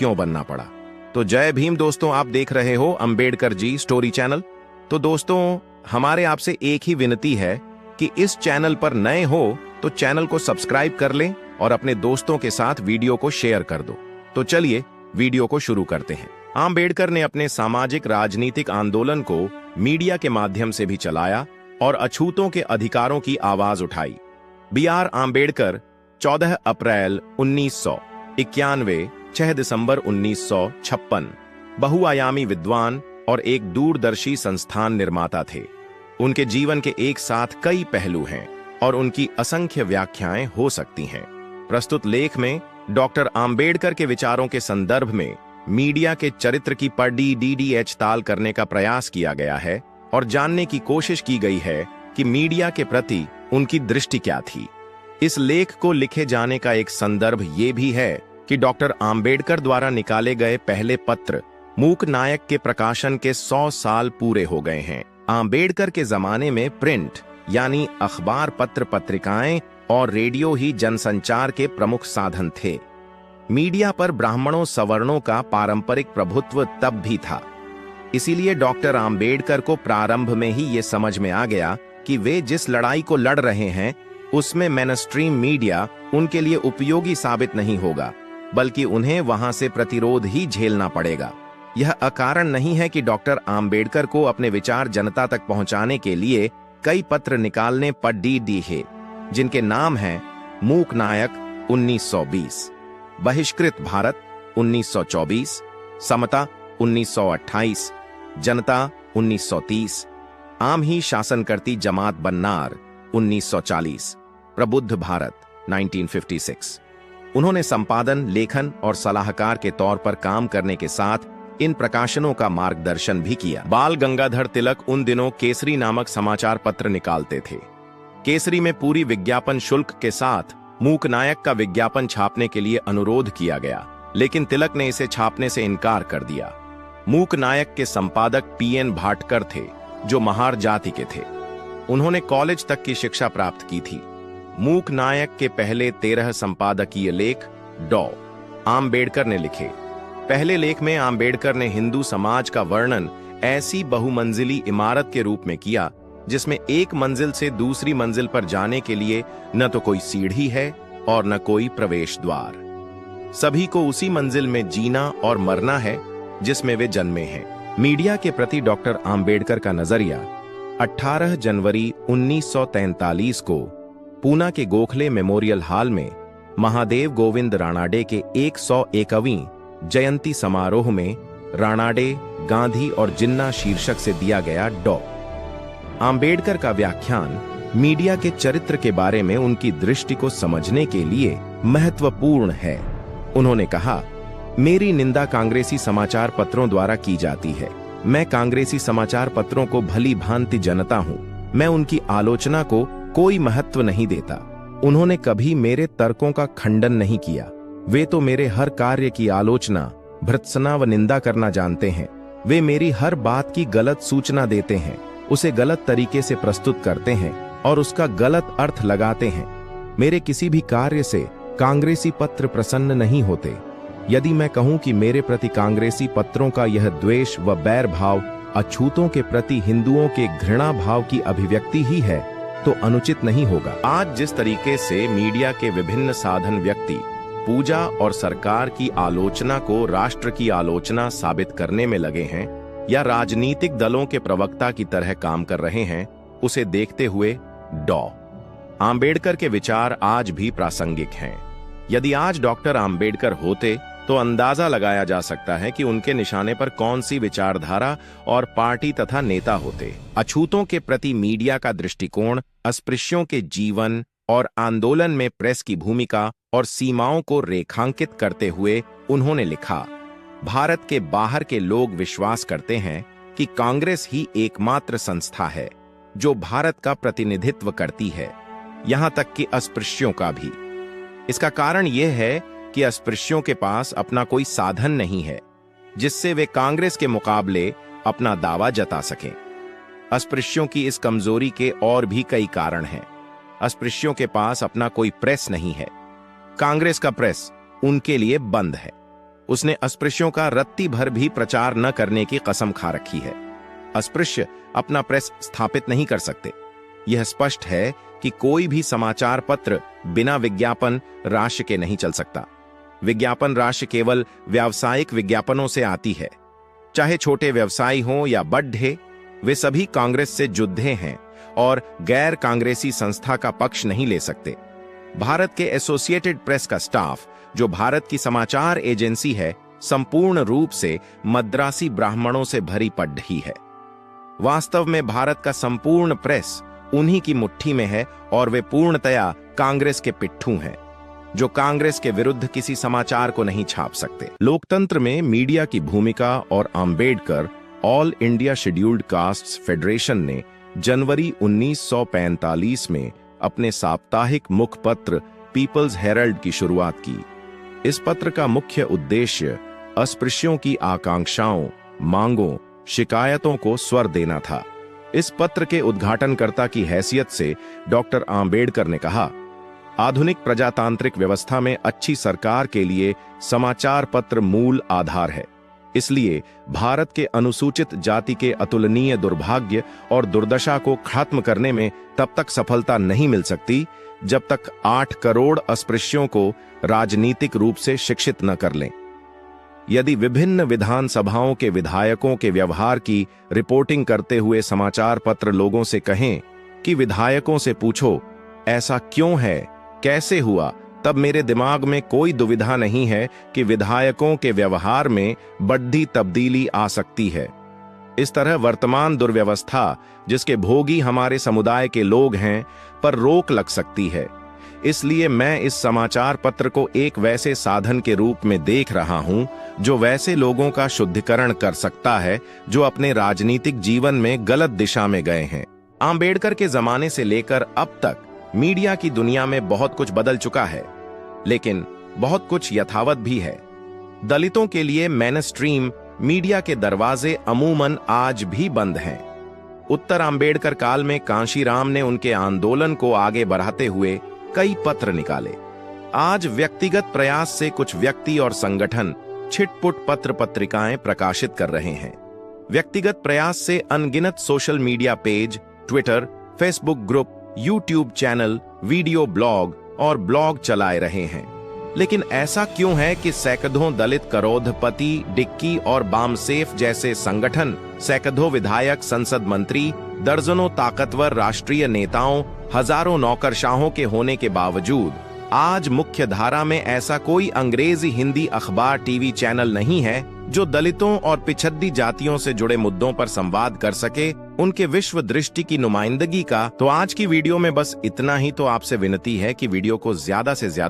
क्यों बनना पड़ा। तो जय भीम दोस्तों, आप देख रहे हो अंबेडकर जी स्टोरी चैनल। तो दोस्तों, हमारे आपसे एक ही विनती है कि इस चैनल पर नए हो तो चैनल को सब्सक्राइब कर लें और अपने दोस्तों के साथ वीडियो को शेयर कर दो। तो चलिए वीडियो को शुरू करते हैं। आम्बेडकर ने अपने सामाजिक राजनीतिक आंदोलन को मीडिया के माध्यम से भी चलाया और अछूतों के अधिकारों की आवाज उठाई। B.R. आम्बेडकर 14 अप्रैल 1991, 6 दिसंबर 1956 बहुआयामी विद्वान और एक दूरदर्शी संस्थान निर्माता थे। उनके जीवन के एक साथ कई पहलू हैं और उनकी असंख्य व्याख्याएं हो सकती हैं। प्रस्तुत लेख में डॉक्टर आम्बेडकर के विचारों के संदर्भ में मीडिया के चरित्र की पढ़ ताल करने का प्रयास किया गया है और जानने की कोशिश की गई है कि मीडिया के प्रति उनकी दृष्टि क्या थी। इस लेख को लिखे जाने का एक संदर्भ ये भी है कि डॉक्टर आम्बेडकर द्वारा निकाले गए पहले पत्र मूक नायक के प्रकाशन के 100 साल पूरे हो गए हैं। आम्बेडकर के जमाने में प्रिंट यानी अखबार, पत्र पत्रिकाएं और रेडियो ही जनसंचार के प्रमुख साधन थे। मीडिया पर ब्राह्मणों सवर्णों का पारंपरिक प्रभुत्व तब भी था। इसीलिए डॉक्टर आम्बेडकर को प्रारंभ में ही ये समझ में आ गया कि वे जिस लड़ाई को लड़ रहे हैं उसमें मेनस्ट्रीम मीडिया उनके लिए उपयोगी साबित नहीं होगा, बल्कि उन्हें वहां से प्रतिरोध ही झेलना पड़ेगा। यह अकारण नहीं है कि डॉक्टर आम्बेडकर को अपने विचार जनता तक पहुंचाने के लिए कई पत्र निकालने पड़ी है, जिनके नाम हैं मूक नायक 1920, बहिष्कृत भारत 1924, समता 1928, जनता 1930, आम ही शासन करती जमात बन्नार 1940, प्रबुद्ध भारत 1956। उन्होंने संपादन, लेखन और सलाहकार के तौर पर काम करने के साथ इन प्रकाशनों का मार्गदर्शन भी किया। बाल गंगाधर तिलक उन दिनों केसरी नामक समाचार पत्र निकालते थे। केसरी में पूरी विज्ञापन शुल्क के साथ मूक नायक का विज्ञापन छापने के लिए अनुरोध किया गया, लेकिन तिलक ने इसे छापने से इनकार कर दिया। मूक नायक के संपादक P.N. भाटकर थे, जो महार जाति के थे। उन्होंने कॉलेज तक की शिक्षा प्राप्त की थी। मूक नायक के पहले 13 संपादकीय लेख डॉ. आम्बेडकर ने लिखे। पहले लेख में आम्बेडकर ने हिंदू समाज का वर्णन ऐसी बहुमंजिली इमारत के रूप में किया जिसमें एक मंजिल से दूसरी मंजिल पर जाने के लिए न तो कोई सीढ़ी है और न कोई प्रवेश द्वार। सभी को उसी मंजिल में जीना और मरना है जिसमें वे जन्मे हैं। मीडिया के प्रति डॉक्टर आम्बेडकर का नजरिया 18 जनवरी 1943 को पूना के गोखले मेमोरियल हॉल में महादेव गोविंद राणाडे के 101वीं जयंती समारोह में राणाडे, गांधी और जिन्ना शीर्षक से दिया गया डॉ. आम्बेडकर का व्याख्यान मीडिया के चरित्र के बारे में उनकी दृष्टि को समझने के लिए महत्वपूर्ण है। उन्होंने कहा, मेरी निंदा कांग्रेसी समाचार पत्रों द्वारा की जाती है। मैं कांग्रेसी समाचार पत्रों को भली भांति जनता हूं। मैं उनकी आलोचना को कोई महत्व नहीं देता। उन्होंने कभी मेरे तर्कों का खंडन नहीं किया। वे तो मेरे हर कार्य की आलोचना, भर्त्सना व निंदा करना जानते हैं। वे मेरी हर बात की गलत सूचना देते हैं, उसे गलत तरीके से प्रस्तुत करते हैं और उसका गलत अर्थ लगाते हैं। मेरे किसी भी कार्य से कांग्रेसी पत्र प्रसन्न नहीं होते। यदि मैं कहूं कि मेरे प्रति कांग्रेसी पत्रों का यह द्वेष व बैर भाव अछूतों के प्रति हिंदुओं के घृणा भाव की अभिव्यक्ति ही है तो अनुचित नहीं होगा। आज जिस तरीके से मीडिया के विभिन्न साधन व्यक्ति पूजा और सरकार की आलोचना को राष्ट्र की आलोचना साबित करने में लगे हैं या राजनीतिक दलों के प्रवक्ता की तरह काम कर रहे हैं, उसे देखते हुए डॉ. आम्बेडकर के विचार आज भी प्रासंगिक हैं। यदि आज डॉक्टर आम्बेडकर होते तो अंदाजा लगाया जा सकता है कि उनके निशाने पर कौन सी विचारधारा और पार्टी तथा नेता होते। अछूतों के प्रति मीडिया का दृष्टिकोण, अस्पृश्यों के जीवन और आंदोलन में प्रेस की भूमिका और सीमाओं को रेखांकित करते हुए उन्होंने लिखा, भारत के बाहर के लोग विश्वास करते हैं कि कांग्रेस ही एकमात्र संस्था है जो भारत का प्रतिनिधित्व करती है, यहां तक कि अस्पृश्यों का भी। इसका कारण यह है कि अस्पृश्यों के पास अपना कोई साधन नहीं है जिससे वे कांग्रेस के मुकाबले अपना दावा जता सकें। अस्पृश्यों की इस कमजोरी के और भी कई कारण हैं। अस्पृश्यों के पास अपना कोई प्रेस नहीं है। कांग्रेस का प्रेस उनके लिए बंद है। उसने अस्पृश्यों का रत्ती भर भी प्रचार न करने की कसम खा रखी है। अस्पृश्य अपना प्रेस स्थापित नहीं कर सकते। यह स्पष्ट है कि कोई भी समाचार पत्र बिना विज्ञापन राशि के नहीं चल सकता। विज्ञापन राशि केवल व्यावसायिक विज्ञापनों से आती है। चाहे छोटे व्यवसायी हों या बड़े, वे सभी कांग्रेस से जुद्धे हैं और गैर कांग्रेसी संस्था का पक्ष नहीं ले सकते। भारत के एसोसिएटेड प्रेस का स्टाफ, जो भारत की समाचार एजेंसी है, संपूर्ण रूप से मद्रासी ब्राह्मणों से भरी पड़ी है। वास्तव में भारत का संपूर्ण प्रेस उन्हीं की मुट्ठी में है और वे पूर्णतया कांग्रेस के पिट्ठू हैं, जो कांग्रेस के विरुद्ध किसी समाचार को नहीं छाप सकते। लोकतंत्र में मीडिया की भूमिका और Ambedkar all India scheduled castes federation ने जनवरी 1945 में अपने साप्ताहिक मुखपत्र पीपल्स हेरल्ड की शुरुआत की। इस पत्र का मुख्य उद्देश्य अस्पृश्यों की आकांक्षाओं, मांगों, शिकायतों को स्वर देना था। इस पत्र के उद्घाटनकर्ता की हैसियत से डॉक्टर आम्बेडकर ने कहा, आधुनिक प्रजातांत्रिक व्यवस्था में अच्छी सरकार के लिए समाचार पत्र मूल आधार है। इसलिए भारत के अनुसूचित जाति के अतुलनीय दुर्भाग्य और दुर्दशा को खत्म करने में तब तक सफलता नहीं मिल सकती जब तक 8 करोड़ अस्पृश्यों को राजनीतिक रूप से शिक्षित न कर लें। यदि विभिन्न विधानसभाओं के विधायकों के व्यवहार की रिपोर्टिंग करते हुए समाचार पत्र लोगों से कहें कि विधायकों से पूछो ऐसा क्यों है, कैसे हुआ, तब मेरे दिमाग में कोई दुविधा नहीं है कि विधायकों के व्यवहार में बड़ी तब्दीली आ सकती है। इस तरह वर्तमान दुर्व्यवस्था, जिसके भोगी हमारे समुदाय के लोग हैं, पर रोक लग सकती है। इसलिए मैं इस समाचार पत्र को एक वैसे साधन के रूप में देख रहा हूं जो वैसे लोगों का शुद्धिकरण कर सकता है जो अपने राजनीतिक जीवन में गलत दिशा में गए हैं। आम्बेडकर के जमाने से लेकर अब तक मीडिया की दुनिया में बहुत कुछ बदल चुका है, लेकिन बहुत कुछ यथावत भी है। दलितों के लिए मेनस्ट्रीम मीडिया के दरवाजे अमूमन आज भी बंद हैं। उत्तर आम्बेडकर काल में कांशीराम ने उनके आंदोलन को आगे बढ़ाते हुए कई पत्र निकाले। आज व्यक्तिगत प्रयास से कुछ व्यक्ति और संगठन छिटपुट पत्र पत्रिकाएं प्रकाशित कर रहे हैं। व्यक्तिगत प्रयास से अनगिनत social media page, Twitter, Facebook group, YouTube channel, video blog और ब्लॉग चलाए रहे हैं। लेकिन ऐसा क्यों है कि सैकड़ों दलित करोड़पति, डिक्की और बामसेफ जैसे संगठन, सैकड़ों विधायक, संसद मंत्री, दर्जनों ताकतवर राष्ट्रीय नेताओं, हजारों नौकरशाहों के होने के बावजूद आज मुख्य धारा में ऐसा कोई अंग्रेजी हिंदी अखबार, टीवी चैनल नहीं है जो दलितों और पिछड़ी जातियों से जुड़े मुद्दों पर संवाद कर सके, उनके विश्व दृष्टि की नुमाइंदगी का। तो आज की वीडियो में बस इतना ही। तो आपसे विनती है कि वीडियो को ज्यादा से ज्यादा